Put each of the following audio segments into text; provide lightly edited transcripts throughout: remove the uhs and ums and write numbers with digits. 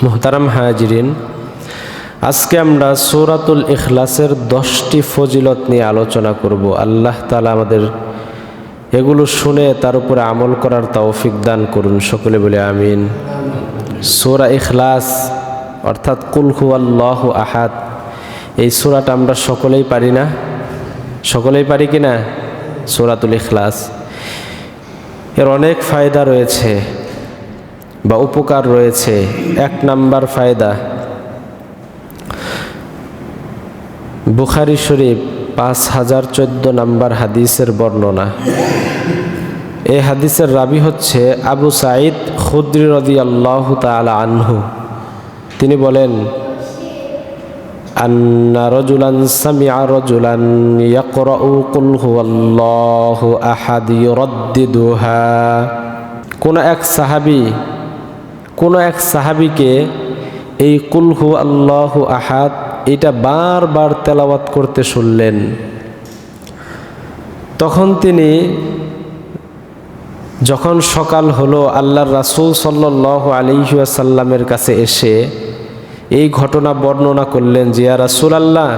মুহতারাম হাজিরিন, আজকে আমরা সূরাতুল ইখলাসের 10টি ফজিলত নিয়ে আলোচনা করব। আল্লাহ তাআলা আমাদের এগুলো শুনে তার উপরে আমল করার তৌফিক দান করুন। সকলে বলে আমিন। সূরা ইখলাস অর্থাৎ কুল হুয়াল্লাহু আহাদ, এই সূরাটা আমরা সকলেই পারি না? সকলেই পারি কি না? সূরাতুল ইখলাস এর অনেক ফায়দা রয়েছে বা উপকার রয়েছে। 1 নাম্বার ফায়দা, বুখারী শরীফ 5014 নাম্বার হাদিসের বর্ণনা। এই হাদিসের রাবি হচ্ছে আবু সাঈদ খুদরি রাদিয়াল্লাহু তাআলা আনহু। তিনি বলেন, আন্না রাজুলান সামিআ রাজুলান ইয়াকরাউ কুল হুয়াল্লাহু আহাদ ইউরাদ্দিদুহা। কোন এক সাহাবীকে এই কুল হুয়াল্লাহু আহাদ এটা বারবার তেলাওয়াত করতে শুনলেন। তখন তিনি যখন সকাল হলো আল্লাহর রাসূল সাল্লাল্লাহু আলাইহি ওয়াসাল্লামের কাছে এসে এই ঘটনা বর্ণনা করলেন যে, ইয়া রাসূলুল্লাহ,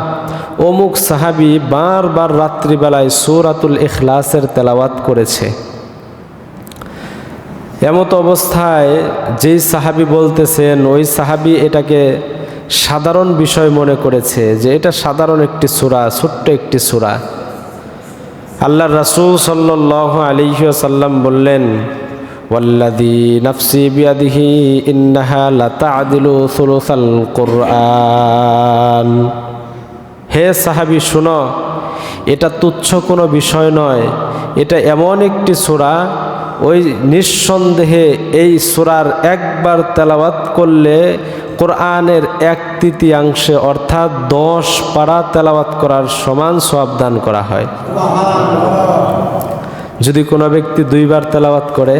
অমুক সাহাবী বারবার রাত্রিবেলায় সূরাতুল ইখলাসের তেলাওয়াত করেছে। এমত অবস্থায় যেই সাহাবী বলতেছেন, ওই সাহাবী এটাকে সাধারণ বিষয় মনে করেছে যে এটা সাধারণ একটি সূরা, ছোট্ট একটি সূরা। আল্লাহর রাসূল সাল্লাল্লাহু আলাইহি ওয়াসাল্লাম বললেন, ওয়াল্লাযী নাফসি বিয়াদিহি ইন্নাহা লাতা'দিলু সুলুসাল কুরআন। হে সাহাবী, শুনো, এটা তুচ্ছ কোনো বিষয় নয়, এটা এমন একটি সূরা, ওই নিঃসন্দেহে এই সূরার একবার তেলাওয়াত করলে কোরআনের 1/3 অর্থাৎ 10 পারা তেলাওয়াত করার সমান সওয়াব দান করা হয়। যদি কোনো ব্যক্তি 2 বার তেলাওয়াত করে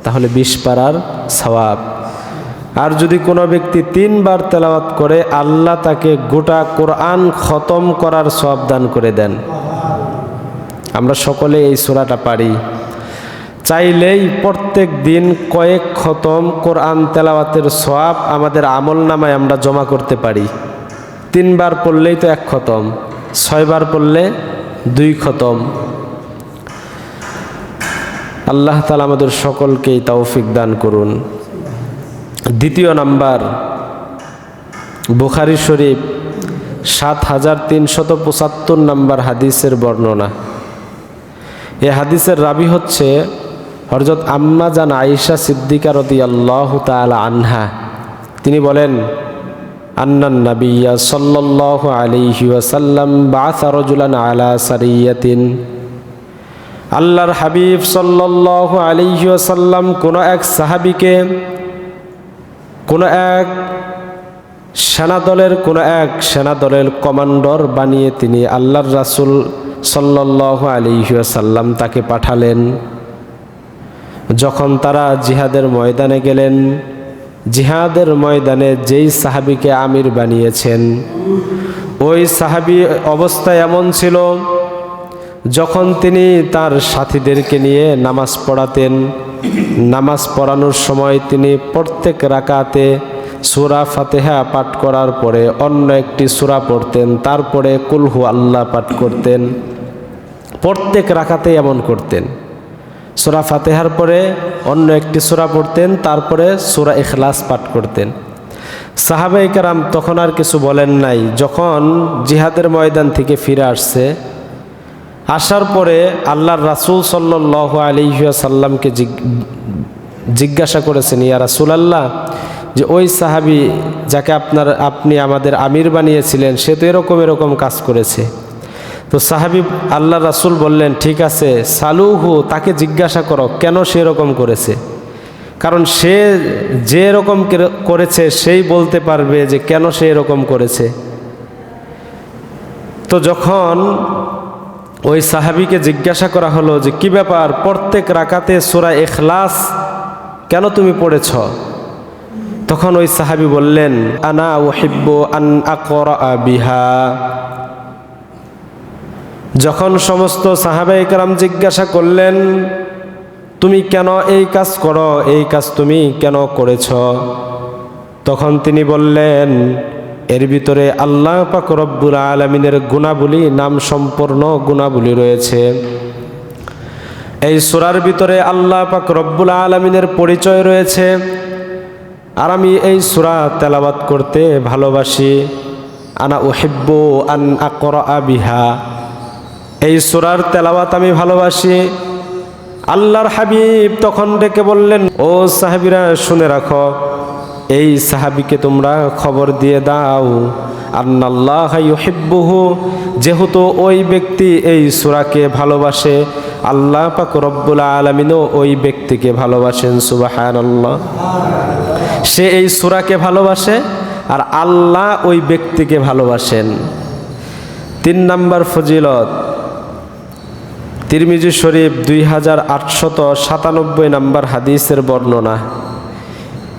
তাহলে 20 পারার সওয়াব। আর যদি কোনো ব্যক্তি 3 বার তেলাওয়াত করে আল্লাহ তাকে গোটা কোরআন খতম করার সওয়াব দান করে দেন। আমরা সকলে এই সূরাটা পারি। চাইলেই প্রত্যেক দিন কয়েক খতম কোরআন তেলাওয়াতের সওয়াব আমাদের আমলনামায় আমরা জমা করতে পারি। 3 বার পড়লেই তো 1 খতম, 6 বার পড়লে 2 খতম। আল্লাহ তাআলা আমাদের সকলকেই তৌফিক দান করুন। দ্বিতীয় নাম্বার, বুখারী শরীফ 7375 নাম্বার হাদিসের বর্ণনা। এই হাদিসের রাবি হচ্ছে হযরত আম্মা জান আয়েশা সিদ্দিকা রাদিয়াল্লাহু তাআলা আনহা। তিনি বলেন, আন্নান নাবিয়্যা সাল্লাল্লাহু আলাইহি ওয়াসাল্লাম বাআসা রাজুলান আলা সারিয়াতিন। আল্লাহর হাবিব সাল্লাল্লাহু আলাইহি ওয়াসাল্লাম কোন এক সাহাবীকে কোন এক সেনাদলের কমান্ডার বানিয়ে তিনি আল্লাহর রাসূল সাল্লাল্লাহু আলাইহি ওয়াসাল্লাম তাকে পাঠালেন। যখন তারা জিহাদের ময়দানে গেলেন, জিহাদের ময়দানে যেই সাহাবীকে আমির বানিয়েছেন, ওই সাহাবী অবস্থা এমন ছিল, যখন তিনি তার সাথীদেরকে নিয়ে নামাজ পড়াতেন, নামাজ পড়ানোর সময় তিনি প্রত্যেক রাকাতে সূরা ফাতিহা পাঠ করার পরে অন্য একটি সূরা পড়তেন, তারপরে কুল হুয়াল্লাহ পাঠ করতেন। প্রত্যেক রাকাতে এমন করতেন। সূরা ফাতিহার পরে অন্য একটি সূরা পড়তেন, তারপরে সূরা ইখলাস পাঠ করতেন। সাহাবায়ে কেরাম তখন আর কিছু বলেন নাই। যখন জিহাদের ময়দান থেকে ফিরে আসার পরে আল্লাহর রাসূল সাল্লাল্লাহু আলাইহি ওয়াসাল্লামকে জিজ্ঞাসা করেছেন, ইয়া রাসূলুল্লাহ, যে ওই সাহাবী যাকে আপনি আমাদের আমির বানিয়েছিলেন, সে তো এরকম কাজ করেছে। তো সাহাবী আল্লাহর রাসূল বললেন, ঠিক আছে, সালুহু, তাকে জিজ্ঞাসা করো কেন সে এরকম করেছে। কারণ সে যে এরকম করেছে সেই বলতে পারবে যে কেন সে এরকম করেছে। তো যখন ওই সাহাবীকে জিজ্ঞাসা করা হলো যে কি ব্যাপার, প্রত্যেক রাকাতে সূরা ইখলাস কেন তুমি পড়েছ, তখন ওই সাহাবী বললেন, আনা উহিব্বু আন আকরা বিহা। যখন সমস্ত সাহাবায়ে কেরাম জিজ্ঞাসা করলেন, তুমি কেন এই কাজ করো, এই কাজ তুমি কেন করেছ, তখন তিনি বললেন, এর ভিতরে আল্লাহ পাক রব্বুল আলামিনের গুণাবলী, নাম সম্পূর্ণ গুণাবলী রয়েছে। এই সূরার ভিতরে আল্লাহ পাক রব্বুল আলামিনের পরিচয় রয়েছে। আর আমি এই সূরা তেলাওয়াত করতে ভালোবাসি। আনা উহিব্বু আন আকরা বিহা, এই সূরার তেলাওয়াত আমি ভালোবাসি। আল্লাহর হাবিব তখন ডেকে বললেন, ও সাহাবীরা শুনে রাখো, এই সাহাবীকে তোমরা খবর দিয়ে দাও, আন্নাল্লাহা ইউহিব্বুহু, যেহেতু ওই ব্যক্তি এই সূরাকে ভালোবাসে, আল্লাহ পাক রব্বুল আলামিনও ওই ব্যক্তিকে ভালোবাসেন। সুবহানাল্লাহ। সে এই সূরাকে ভালোবাসে আর আল্লাহ ওই ব্যক্তিকে ভালোবাসেন। 3 নম্বর ফজিলত, তিরমিজি শরীফ 2897 নম্বর হাদিসের বর্ণনা।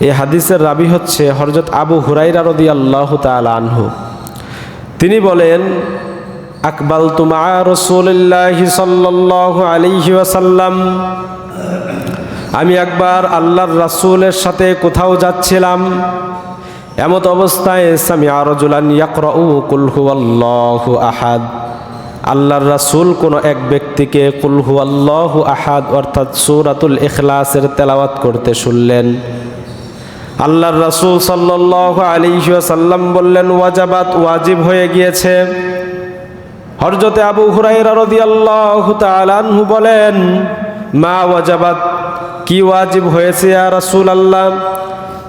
এই হাদিসের রাবি হচ্ছে হযরত আবু হুরায়রা রাদিয়াল্লাহু তাআলা আনহু। তিনি বলেন, আকবালতু মা রাসূলিল্লাহি সাল্লাল্লাহু আলাইহি ওয়াসাল্লাম, আমি একবার আল্লাহর রাসূলের সাথে কোথাও যাচ্ছিলাম, এমত অবস্থায় সামিআ রাজুলান ইয়াকরাউ কুল হুয়াল্লাহু আহাদ, আল্লাহর রাসূল কোন এক ব্যক্তিকে কুল হুয়াল্লাহু আহাদ অর্থাৎ সূরাতুল ইখলাসের তেলাওয়াত করতে শুনলেন। আল্লাহর রাসূল সাল্লাল্লাহু আলাইহি ওয়াসাল্লাম বললেন, ওয়াজাবাত, ওয়াজিব হয়ে গিয়েছে। হযরতে আবু হুরায়রা রাদিয়াল্লাহু তাআলা আনহু বলেন, মা ওয়াজাবাত, কি ওয়াজিব হয়েছে ইয়া রাসূলুল্লাহ?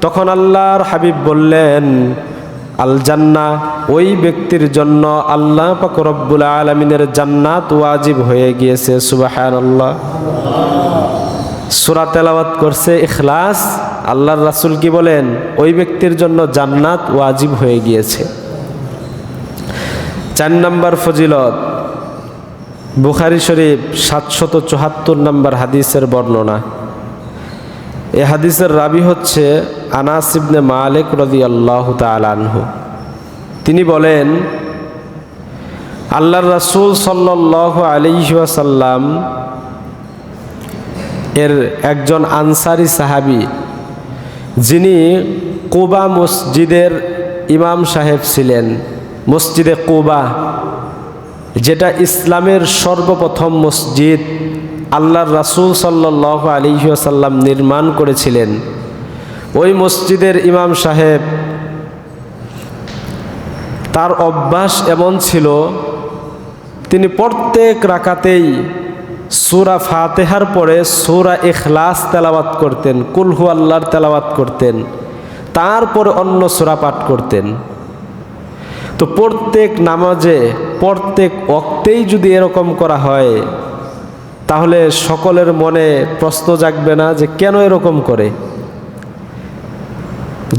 তখন আল্লাহর হাবিব বললেন, আল জান্নাহ, ওই ব্যক্তির জন্য আল্লাহ পাক রব্বুল আলামিনের জান্নাত ওয়াজিব হয়ে গিয়েছে। সুবহানাল্লাহ। সূরা তেলাওয়াত করছে ইখলাস, আল্লাহর রাসূল কি বলেন? ওই ব্যক্তির জন্য জান্নাত ওয়াজিব হয়ে গিয়েছে। 4 নম্বর ফজিলত, বুখারী শরীফ 774 নম্বর হাদিসের বর্ণনা। এই হাদিসের রাবি হচ্ছে আনাস ইবনে মালিক রাদিয়াল্লাহু তাআলা আনহু। তিনি বলেন, আল্লাহর রাসূল সাল্লাল্লাহু আলাইহি ওয়াসাল্লাম এর একজন আনসারী সাহাবী, যিনি কুবা মসজিদের ইমাম সাহেব ছিলেন। মসজিদে কুবা, যেটা ইসলামের সর্বপ্রথম মসজিদ, আল্লাহর রাসূল সাল্লাল্লাহু আলাইহি ওয়াসাল্লাম নির্মাণ করেছিলেন। ওই মসজিদের ইমাম সাহেব, তার অভ্যাস এমন ছিল, তিনি প্রত্যেক রাকাতেই সূরা ফাতিহার পরে সূরা ইখলাস তেলাওয়াত করতেন, কুল হুয়াল্লাহর তেলাওয়াত করতেন, তারপরে অন্য সূরা পাঠ করতেন। তো প্রত্যেক নামাজে, প্রত্যেক ওয়াক্তেই যদি এরকম করা হয়, তাহলে সকলের মনে প্রশ্ন জাগবে না যে কেন এরকম করে?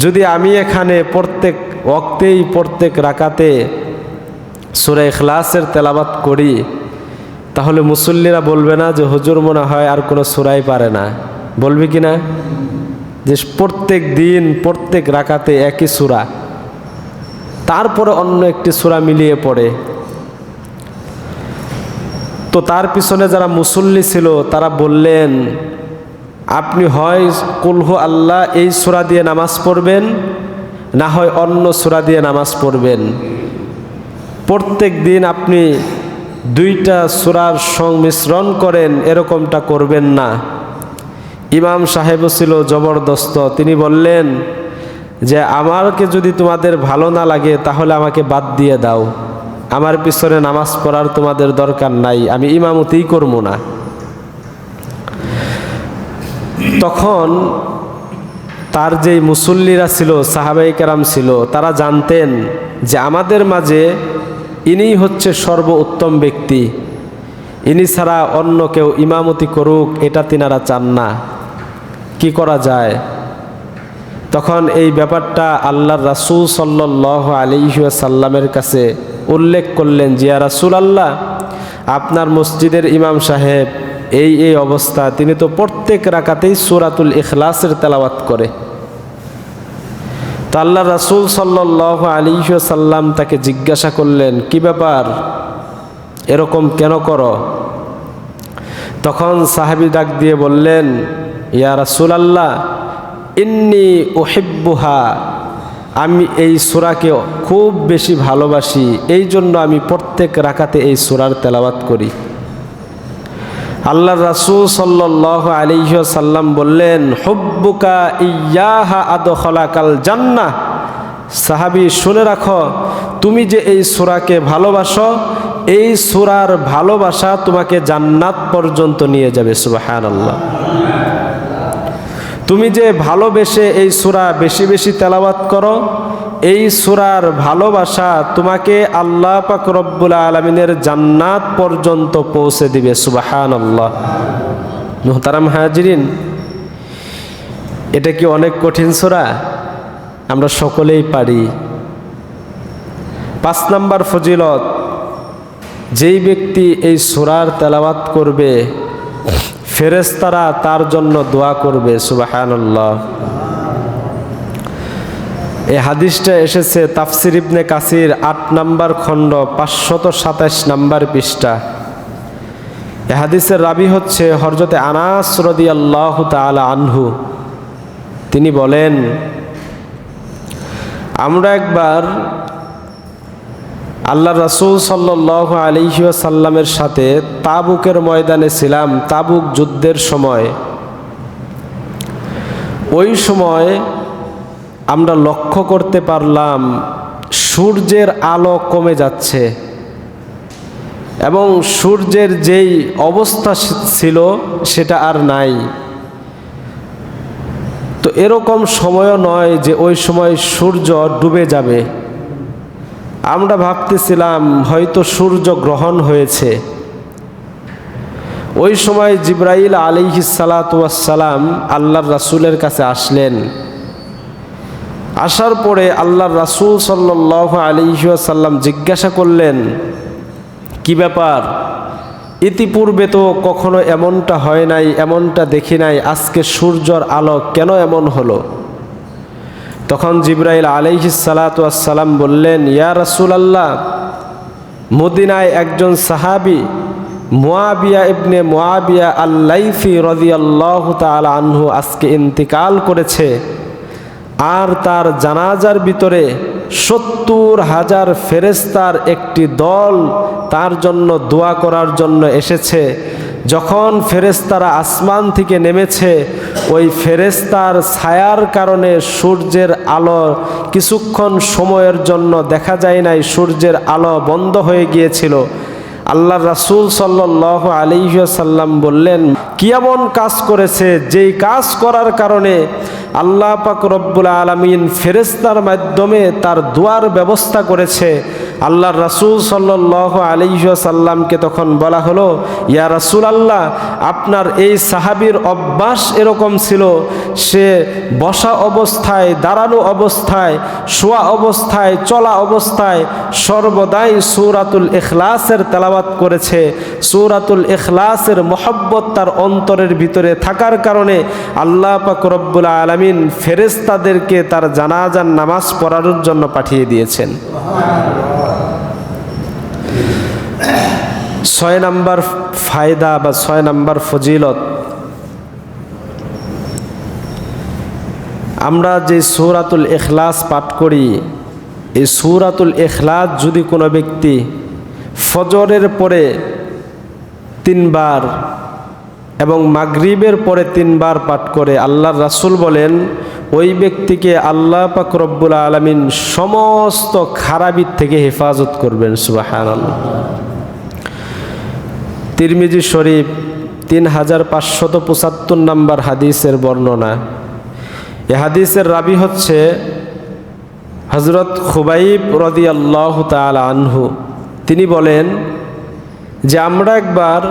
যদি আমি এখানে প্রত্যেক ওয়াক্তেই, প্রত্যেক রাকাতে সূরা ইখলাসের তেলাওয়াত করি, তাহলে মুসল্লিরা বলবে না যে হুজুর মনে হয় আর কোনো সূরাই পারে না? বলবে কি না? যে প্রত্যেক দিন, প্রত্যেক রাকাতে একই সূরা, তারপরে অন্য একটি সূরা মিলিয়ে পড়ে। তো তার পিছনে যারা মুসল্লি ছিল, তারা বললেন, আপনি হয় কুল হু আল্লাহ এই সূরা দিয়ে নামাজ পড়বেন, না হয় অন্য সূরা দিয়ে নামাজ পড়বেন। প্রত্যেক দিন আপনি 2টা সূরার সংমিশ্রণ করেন, এরকমটা করবেন না। ইমাম সাহেবও ছিল জবরদস্ত। তিনি বললেন যে আমাকে যদি তোমাদের ভালো না লাগে, তাহলে আমাকে বাদ দিয়ে দাও, আমার পিছনে নামাজ পড়ার তোমাদের দরকার নাই, আমি ইমামতিই করব না। তখন তার যেই মুসল্লিরা ছিল, সাহাবায়ে কেরাম ছিল, তারা জানতেন যে আমাদের মাঝে ইনিই হচ্ছে সর্বোত্তম ব্যক্তি, ইনি ছাড়া অন্য কেউ ইমামতি করুক এটা তিনারা চান না। কি করা যায়? তখন এই ব্যাপারটা আল্লাহর রাসূল সাল্লাল্লাহু আলাইহি ওয়াসাল্লামের কাছে উল্লেখ করলেন যে ইয়া রাসূলুল্লাহ, আপনার মসজিদের ইমাম সাহেব এই অবস্থা, তিনি তো প্রত্যেক রাকাতেই সূরাতুল ইখলাসের তেলাওয়াত করে। তো আল্লাহর রাসূল সাল্লাল্লাহু আলাইহি ওয়াসাল্লাম তাকে জিজ্ঞাসা করলেন, কি ব্যাপার, এরকম কেন করো? তখন সাহাবী ডাক দিয়ে বললেন, ইয়া রাসূলুল্লাহ, ইন্নী উহিব্বুহা আমি এই সূরাকে খুব বেশি ভালোবাসি, এই জন্য আমি প্রত্যেক রাকাতে এই সূরার তেলাওয়াত করি। আল্লাহর রাসূল সাল্লাল্লাহু আলাইহি ওয়াসাল্লাম বললেন, হুব্বুকা ইয়্যাহা আদখালাকাল জান্নাহ। সাহাবী শুনে রাখো, তুমি যে এই সূরাকে ভালোবাসো, এই সূরার ভালোবাসা তোমাকে জান্নাত পর্যন্ত নিয়ে যাবে। সুবহানাল্লাহ। তুমি যে ভালোবেসে এই সূরা বেশি বেশি তেলাওয়াত করো, এই সূরার ভালোবাসা তোমাকে আল্লাহ পাক রব্বুল আলামিনের জান্নাত পর্যন্ত পৌঁছে দিবে। সুবহানাল্লাহ। মুহতারাম হাজিরিন, এটা কি অনেক কঠিন সূরা? আমরা সকলেই পারি। 5 নাম্বার ফজিলত, যেই ব্যক্তি এই সূরার তেলাওয়াত করবে, ফেরেশতারা তার জন্য দোয়া করবে। সুবহানাল্লাহ। এই হাদিসটা এসেছে তাফসির ইবনে কাসির 8 নাম্বার খণ্ড 527 নাম্বার পৃষ্ঠা। এই হাদিসের রাবি হচ্ছে হযরতে আনাস রাদিয়াল্লাহু তাআলা আনহু। তিনি বলেন, আমরা একবার আল্লাহ রাসূল সাল্লাল্লাহু আলাইহি ওয়াসাল্লামের সাথে তাবুকের ময়দানে ছিলাম, তাবুক যুদ্ধের সময়। ওই সময় আমরা লক্ষ্য করতে পারলাম সূর্যের আলো কমে যাচ্ছে এবং সূর্যের যেই অবস্থা ছিল সেটা আর নাই। তো এরকম সময়ও নয় যে ওই সময় সূর্য ডুবে যাবে। আমরা ভাবতেছিলাম হয়তো সূর্য গ্রহণ হয়েছে। ওই সময় জিবরাইল আলাইহিস সালাতু ওয়াস সালাম আল্লাহর রাসূলের কাছে আসলেন। আসার পরে আল্লাহর রাসূল সাল্লাল্লাহু আলাইহি ওয়াসাল্লাম জিজ্ঞাসা করলেন, কি ব্যাপার? ইতিপূর্বে তো কখনো এমনটা হয় নাই, এমনটা দেখি নাই, আজকে সূর্যের আলো কেন এমন হলো? তখন জিবরাইল আলাইহিস সালাতু ওয়াস সালাম বললেন, ইয়া রাসূলুল্লাহ, মদিনায় একজন সাহাবী মুয়াবিয়া ইবনে মুয়াবিয়া আল-লাইফি রাদিয়াল্লাহু তাআলা আনহু আজকে ইন্তিকাল করেছে, আর তার জানাজার ভিতরে 70,000 ফেরেশতার একটি দল তার জন্য দোয়া করার জন্য এসেছে। যখন ফেরেশতারা আসমান থেকে নেমেছে, ওই ফেরেশতার ছায়ার কারণে সূর্যের আলো কিছুক্ষণ সময়ের জন্য দেখা যায় নাই, সূর্যের আলো বন্ধ হয়ে গিয়েছিল। আল্লাহর রাসূল সাল্লাল্লাহু আলাইহি ওয়াসাল্লাম বললেন, কি এমন কাজ করেছে যেই কাজ করার কারণে আল্লাহ পাক রব্বুল আলামিন ফেরেশতার মাধ্যমে তার দোয়ার ব্যবস্থা করেছে? আল্লাহর রাসূল সাল্লাল্লাহু আলাইহি ওয়াসাল্লামকে তখন বলা হলো, ইয়া রাসূলুল্লাহ, আপনার এই সাহাবীর অভ্যাস এরকম ছিল, সে বসা অবস্থায়, দাঁড়ানো অবস্থায়, শোয়া অবস্থায়, চলা অবস্থায় সর্বদাই সূরাতুল ইখলাসের তেলাওয়াত করেছে। সূরাতুল ইখলাসের মহব্বত তার অন্তরের ভিতরে থাকার কারণে আল্লাহ পাক রব্বুল আলামিন ফেরেশতাদেরকে তার জানাজার নামাজ পড়ানোর জন্য পাঠিয়ে দিয়েছেন। 6 নাম্বার ফায়দা বা 6 নাম্বার ফজিলত, আমরা যে সূরাতুল ইখলাস পাঠ করি, এই সূরাতুল ইখলাস যদি কোনো ব্যক্তি ফজরের পরে 3 বার এবং মাগরিবের পরে 3 বার পাঠ করে, আল্লাহর রাসূল বলেন ওই ব্যক্তিকে আল্লাহ পাক রব্বুল আলামিন সমস্ত খারাপি থেকে হেফাজত করবেন। সুবহানাল্লাহ। তিরমিজি শরীফ 3575 নাম্বার হাদিসের বর্ণনা। এই হাদিসের রাবি হচ্ছে হযরত খুবাইব রাদিয়াল্লাহু তাআলা আনহু। তিনি বলেন যে আমরা একবার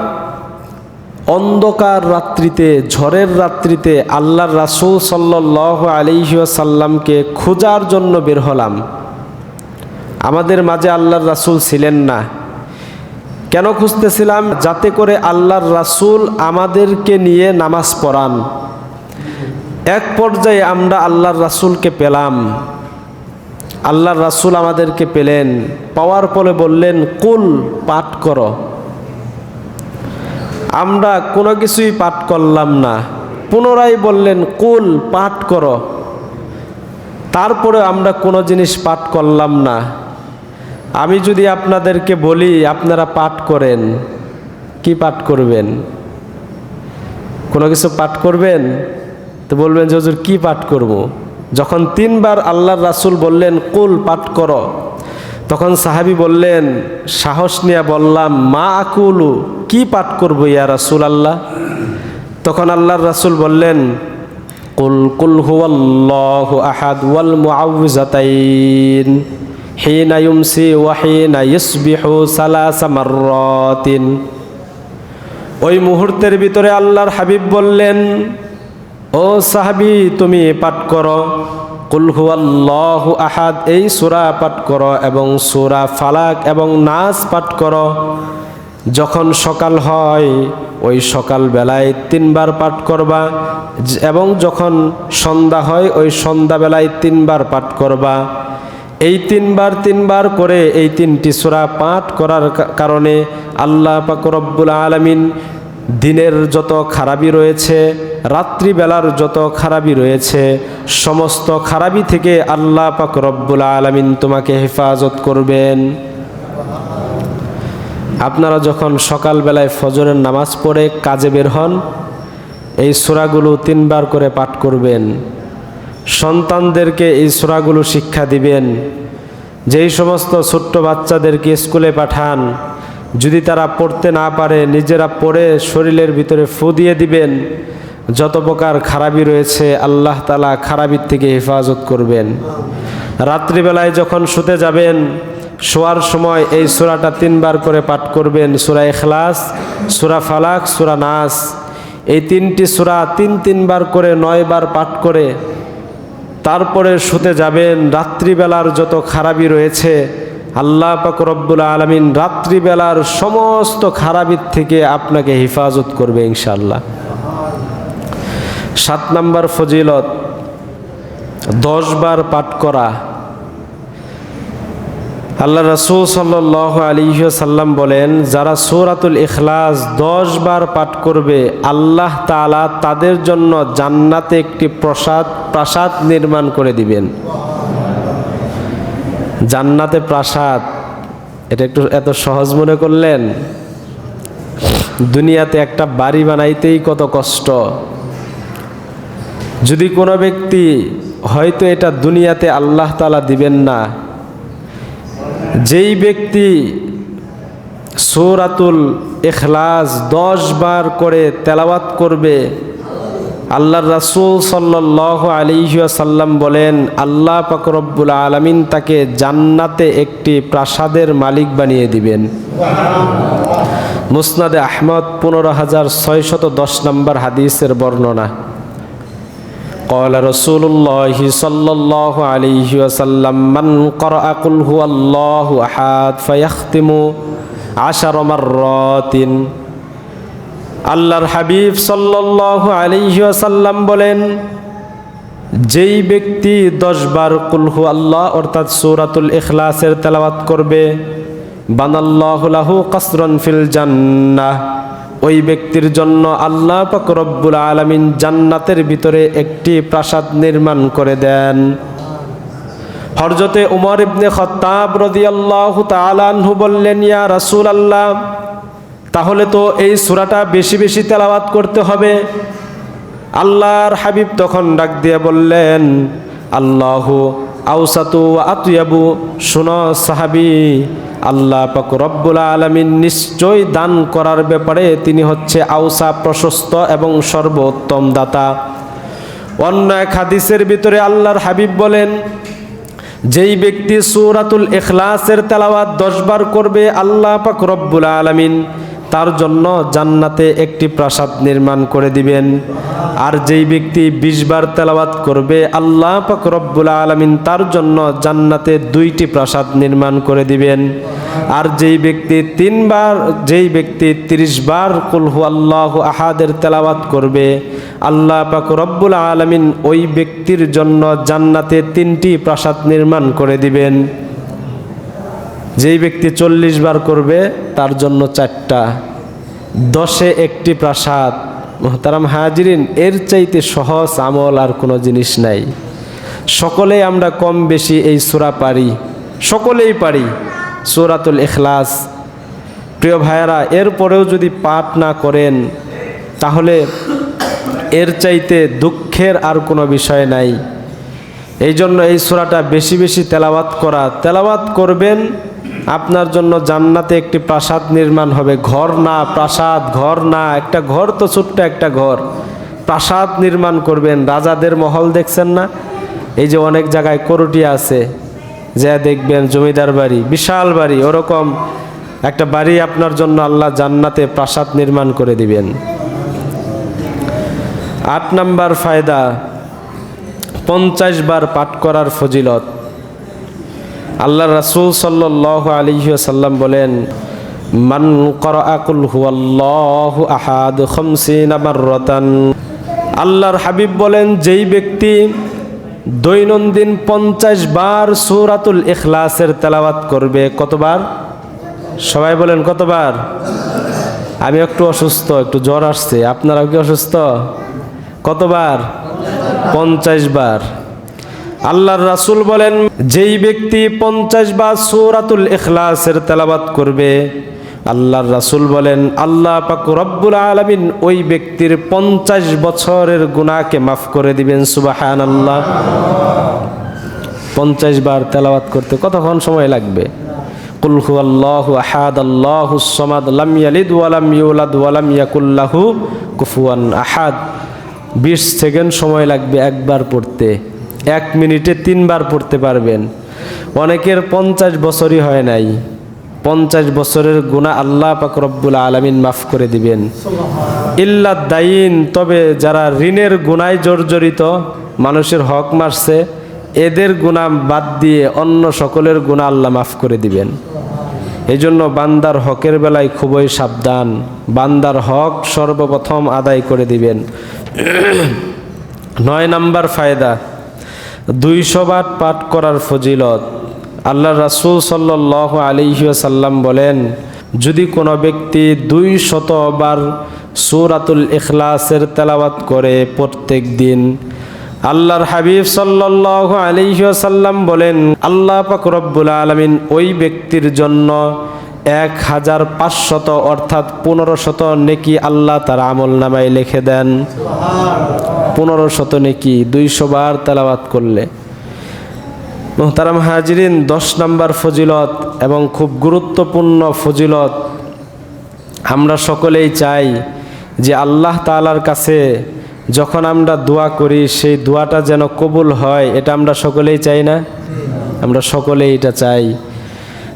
অন্ধকার রাত্রিতে, ঝড়ের রাত্রিতে আল্লাহর রাসূল সাল্লাল্লাহু আলাইহি ওয়াসাল্লামকে খোঁজার জন্য বের হলাম। আমাদের মাঝে আল্লাহর রাসূল ছিলেন না। কেন খুঁজতেছিলাম? যাতে করে আল্লাহর রাসূল আমাদেরকে নিয়ে নামাজ পড়ান। এক পর্যায়ে আমরা আল্লাহর রাসূলকে পেলাম। আল্লাহর রাসূল আমাদেরকে পেলেন, পাওয়ার পরে বললেন, কুল, পাঠ করো। আমরা কোনো কিছুই পাঠ করলাম না। পুনরায় বললেন, কুল, পাঠ করো। তারপরে আমরা কোনো জিনিস পাঠ করলাম না। আমি যদি আপনাদেরকে বলি আপনারা পাঠ করেন, কি পাঠ করবেন? কোনো কিছু পাঠ করবেন? তো বলবেন যে হুজুর কি পাঠ করব? যখন 3 বার আল্লাহর রাসূল বললেন কুল পাঠ করো, তখন সাহাবী বললেন, সাহস নিয়ে বললাম, মা আকুলু, কি পাঠ করব ইয়া রাসূলুল্লাহ? তখন আল্লাহর রাসূল বললেন, কুল কুল হুয়াল্লাহু আহাদ ওয়াল মুআউযিজাতাইন হিনা ইউমসি ওয়া হিনা ইসবিহু সালাসা মাররাতিন। ওই মুহূর্তের ভিতরে আল্লাহর হাবিব বললেন, ও সাহাবী তুমি পাঠ করো কুল হুয়াল্লাহু আহাদ, এই সূরা পাঠ করো এবং সূরা ফালাক এবং নাস পাঠ করো। যখন সকাল হয় ওই সকাল বেলায় 3 বার পাঠ করবা, এবং যখন সন্ধ্যা হয় ওই সন্ধ্যা বেলায় 3 বার পাঠ করবা। এই 3 বার করে এই 3টি সূরা পাঠ করার কারণে আল্লাহ পাক রব্বুল আলামিন দিনের যত খারাপি রয়েছে, রাত্রিবেলার যত খারাপি রয়েছে, সমস্ত খারাপি থেকে আল্লাহ পাক রব্বুল আলামিন তোমাকে হেফাজত করবেন। আপনারা যখন সকালবেলায় ফজরের নামাজ পড়ে কাজে বের হন, এই সূরাগুলো 3 বার করে পাঠ করবেন। সন্তানদেরকে এই সূরাগুলো শিক্ষা দিবেন। যেই সমস্ত ছোট্ট বাচ্চাদেরকে স্কুলে পাঠান, যদি তারা পড়তে না পারে নিজেরা পড়ে শরীরের ভিতরে ফু দিয়ে দিবেন। যত প্রকার খারাপি রয়েছে আল্লাহ তাআলা খারাপির থেকে হেফাজত করবেন। রাত্রিবেলায় যখন শুতে যাবেন, শোয়ার সময় এই সূরাটা 3 বার করে পাঠ করবেন। সূরা ইখলাস, সূরা ফালাক, সূরা নাস, এই 3টি সূরা 3 বার করে 9 বার পাঠ করে তারপরে শুতে যাবেন। রাত্রিবেলার যত খারাপি রয়েছে আল্লাহ পাক রব্বুল আলামিন রাত্রিবেলার সমস্ত খারাপির থেকে আপনাকে হেফাজত করবে ইনশাআল্লাহ। 7 নম্বর ফজিলত, 10 বার পাঠ করা। আল্লাহ রাসূল সাল্লাল্লাহু আলাইহি ওয়াসাল্লাম বলেন, যারা সূরাতুল ইখলাস 10 বার পাঠ করবে আল্লাহ তাআলা তাদের জন্য জান্নাতে একটি প্রাসাদ নির্মাণ করে দিবেন। জান্নাতে প্রাসাদ, এটা একটু এত সহজ মনে করলেন? দুনিয়াতে একটা বাড়ি বানাইতেই কত কষ্ট। যদি কোনো ব্যক্তি, হয়তো এটা দুনিয়াতে আল্লাহ তাআলা দিবেন না, যেই ব্যক্তি সূরাতুল ইখলাস 10 বার করে তেলাওয়াত করবে, আল্লাহর রাসূল সাল্লাল্লাহু আলাইহি ওয়াসাল্লাম বলেন, আল্লাহ পাক রব্বুল আলামিন তাকে জান্নাতে একটি প্রাসাদের মালিক বানিয়ে দিবেন। মুসনাদে আহমদ 15610 নম্বর হাদিসের বর্ণনা। قال رسول الله صلى الله عليه وسلم من قرأ قل هو الله أحد فيختم 10 مرات। আল্লাহর হাবিব সাল্লাল্লাহু আলাইহি ওয়াসাল্লাম বলেন, যেই ব্যক্তি 10 বার কুল হু আল্লাহ অর্থাৎ সূরাতুল ইখলাসের তেলাওয়াত করবে, বানাল্লাহু লাহু কাসরান ফিল জান্নাহ, ওই ব্যক্তির জন্য আল্লাহ পাক রব্বুল আলামিন জান্নাতের ভিতরে একটি প্রাসাদ নির্মাণ করে দেন। হযরতে উমর ইবনে খাত্তাব রাদিয়াল্লাহু তাআলা আনহু বললেন, ইয়া রাসূলুল্লাহ, তাহলে তো এই সূরাটা বেশি বেশি তেলাওয়াত করতে হবে। আল্লাহর হাবিব তখন ডাক দিয়ে বললেন, আল্লাহু আওসাতু ওয়া আতয়াবু, শুনো সাহাবী, আল্লাহ পাক রব্বুল আলামিন নিশ্চয় দান করার ব্যাপারে তিনি হচ্ছে আওসা, প্রশস্ত এবং সর্বোত্তম দাতা। অন্য এক হাদিসের ভিতরে আল্লাহর হাবিব বলেন, যেই ব্যক্তি সূরাতুল ইখলাসের তেলাওয়াত 10 বার করবে আল্লাহ পাক রব্বুল আলামিন তার জন্য জান্নাতে একটি প্রাসাদ নির্মাণ করে দিবেন। আর যেই ব্যক্তি 20 বার তেলাওয়াত করবে আল্লাহ পাক রব্বুল আলামিন তার জন্য জান্নাতে 2টি প্রাসাদ নির্মাণ করে দিবেন। আর যেই ব্যক্তি 30 বার কুল হু আল্লাহু আহাদের তেলাওয়াত করবে আল্লাহ পাক রব্বুল আলামিন ওই ব্যক্তির জন্য জান্নাতে 3টি প্রাসাদ নির্মাণ করে দিবেন। যেই ব্যক্তি 40 বার করবে তার জন্য 4টা, 10-এ একটি প্রাসাদ। মুহতারাম হাজিরিন, এর চাইতে সহজ আমল আর কোনো জিনিস নাই। সকলেই আমরা কম বেশি এই সূরা পারি, সকলেই পারি সূরাতুল ইখলাস। প্রিয় ভাইয়েরা, এরপরেও যদি পাঠ না করেন তাহলে এর চাইতে দুঃখের আর কোনো বিষয় নাই। এই জন্য এই সূরাটা বেশি বেশি তেলাওয়াত করবেন। আপনার জন্য জান্নাতে একটি প্রাসাদ নির্মাণ হবে। ঘর না, প্রাসাদ, ঘর না, একটা ঘর তো ছোট্ট একটা ঘর, প্রাসাদ নির্মাণ করবেন। রাজাদের মহল দেখছেন না? এই যে অনেক জায়গায় করুটিয়া আছে, যা দেখবেন জমিদার বাড়ি, বিশাল বাড়ি, ওরকম একটা বাড়ি আপনার জন্য আল্লাহ জান্নাতে প্রাসাদ নির্মাণ করে দিবেন। 8 নাম্বার ফায়দা, 50 বার পাঠ করার ফজিলত। আল্লাহ রাসূল সাল্লাল্লাহু আলাইহি ওয়াসাল্লাম বলেন, মান ক্বারাআ কুল হুয়াল্লাহু আহাদ 50 মাররাতান। আল্লাহর হাবিব বলেন, যেই ব্যক্তি দৈনন্দিন 50 বার সূরাতুল ইখলাসের তেলাওয়াত করবে। কতবার? সবাই বলেন কতবার? আমি একটু অসুস্থ, একটু জ্বর আসছে, আপনারাও কি অসুস্থ? কতবার? 50 বার। আল্লাহর রাসূল বলেন, যেই ব্যক্তি 50 বার সূরাতুল ইখলাসের তেলাওয়াত করবে, আল্লাহর রাসূল বলেন আল্লাহ পাক রব্বুল আলামিন ওই ব্যক্তির 50 বছরের গুনাহকে মাফ করে দিবেন। সুবহানাল্লাহ। 50 বার তেলাওয়াত করতে কতক্ষণ সময় লাগবে? কুল হুয়াল্লাহু আহাদ আল্লাহুস সামাদ লাম ইয়ালিদ ওয়া লাম ইউলাদ ওয়া লাম ইয়াকুল লাহু কুফুয়ান আহাদ। 20 সেকেন্ড সময় লাগবে একবার পড়তে। 1 মিনিটে 3 বার পড়তে পারবেন। অনেকের 50 বছরই হয় নাই। 50 বছরের গুনাহ আল্লাহ পাক রব্বুল আলামিন মাফ করে দিবেন। ইল্লা দাইন, তবে যারা ঋণের গুনায় জর্জরিত, মানুষের হক মারছে, এদের গুনাহ বাদ দিয়ে অন্য সকলের গুনাহ আল্লাহ মাফ করে দিবেন। এই জন্য বান্দার হকের বেলায় খুবই সাবধান। বান্দার হক সর্বপ্রথম আদায় করে দিবেন। 9 নাম্বার ফায়দা, 200 বার পাঠ করার ফজিলত। আল্লাহ রাসূল সাল্লাল্লাহু আলাইহি ওয়াসাল্লাম বলেন, যদি কোনো ব্যক্তি 200 বার সূরাতুল ইখলাসের তেলাওয়াত করে প্রত্যেক দিন, আল্লাহর হাবিব সাল্লাল্লাহু আলাইহি ওয়াসাল্লাম বলেন আল্লাহ পাক রব্বুল আলামিন ওই ব্যক্তির জন্য 1500 অর্থাৎ 1500 নেকি আল্লাহ তার আমলনামায় লিখে দেন। 1500 নেকি 200 বার তেলাওয়াত করলে। মুহতারাম হাজিরিন, 10 নাম্বার ফজিলত এবং খুব গুরুত্বপূর্ণ ফজিলত। আমরা সকলেই চাই যে আল্লাহ তাআলার কাছে যখন আমরা দোয়া করি সেই দোয়াটা যেন কবুল হয়। এটা আমরা সকলেই চাই না? আমরা সকলেই এটা চাই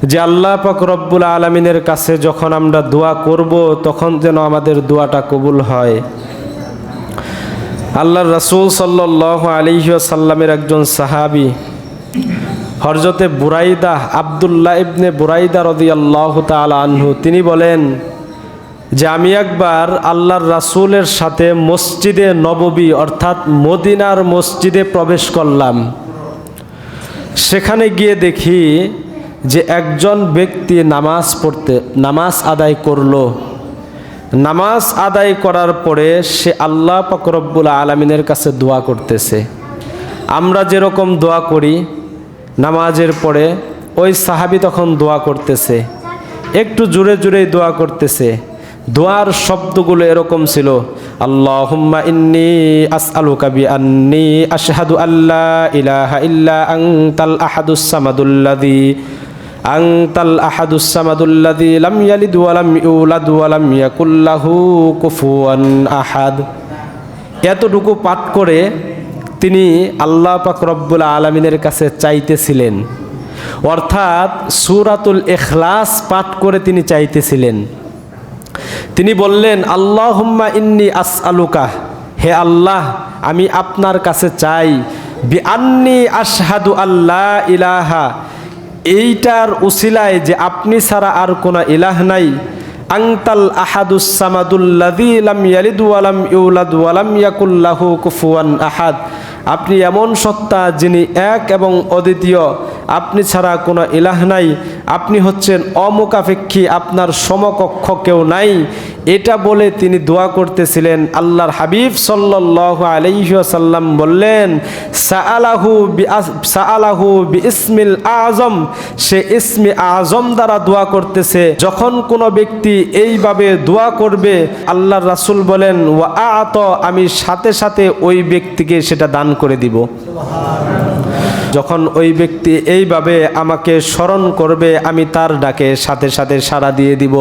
যে আল্লাহ পাক রব্বুল আলামিনের কাছে যখন আমরা দোয়া করব তখন যেন আমাদের দোয়াটা কবুল হয়। আল্লাহর রাসূল সাল্লাল্লাহু আলাইহি ওয়াসাল্লামের একজন সাহাবী হযরতে বুরাইদা, আব্দুল্লাহ ইবনে বুরাইদা রাদিয়াল্লাহু তাআলা আনহু, তিনি বলেন যে আমি একবার আল্লাহর রাসূলের সাথে মসজিদে নববী অর্থাৎ মদিনার মসজিদে প্রবেশ করলাম। সেখানে গিয়ে দেখি যে একজন ব্যক্তি নামাজ আদায় করলো। নামাজ আদায় করার পরে সে আল্লাহ পাক রব্বুল আলামিনের কাছে দোয়া করতেছে। আমরা যেরকম দোয়া করি নামাজের পরে, ওই সাহাবী তখন দোয়া করতেছে, একটু জোরে জোরে দোয়া করতেছে। দোয়ার শব্দগুলো এরকম ছিল, আল্লাহুম্মা ইন্নী আসআলুকা বিআন্নী আশহাদু আল্লা ইলাহা ইল্লা আনতাল আহাদুস সামাদুল্লাযী লাম ইয়ালিদ ওয়া লাম ইউলাদ ওয়া লাম ইয়াকুল লাহু কুফুয়ান আহাদ। এতটুকু পাঠ করে তিনি আল্লাহ পাক রব্বুল আলামিনের কাছে চাইতেছিলেন, অর্থাৎ সূরাতুল ইখলাস পাঠ করে তিনি চাইতেছিলেন। তিনি বললেন আল্লাহুম্মা ইন্নী আসআলুকা, হে আল্লাহ আমি আপনার কাছে চাই, বিআন্নী আশহাদু আল্লা ইলাহা, এইটার উসিলায় যে আপনি ছাড়া আর কোনো ইলাহ নাই, আনতাল আহাদুস সামাদুল্লাযী লাম ইয়ালিদ ওয়া লাম ইউলাদ ওয়া লাম ইয়াকুল লাহু কুফুয়ান আহাদ, আপনি এমন সত্তা যিনি এক এবং অদ্বিতীয়, আপনি ছাড়া কোনো ইলাহ নাই, আপনি হচ্ছেন অমুখাপেক্ষী, আপনার সমকক্ষ কেউ নাই। এটা বলে তিনি দোয়া করতেছিলেন। আল্লাহর হাবিব সাল্লাল্লাহু আলাইহি ওয়াসাল্লাম বললেন, সাআলাহু বিইসমিল আযম, সে ইসমে আযম দ্বারা দোয়া করতেছে। যখন কোনো ব্যক্তি এইভাবে দোয়া করবে, আল্লাহর রাসূল বলেন ওয়া আ'ত, আমি সাথে সাথে ওই ব্যক্তিকে সেটা দান করে দিব। যখন ওই ব্যক্তি এইভাবে আমাকে স্মরণ করবে, আমি তার ডাকে সাথে সাথে সাড়া দিয়ে দিব।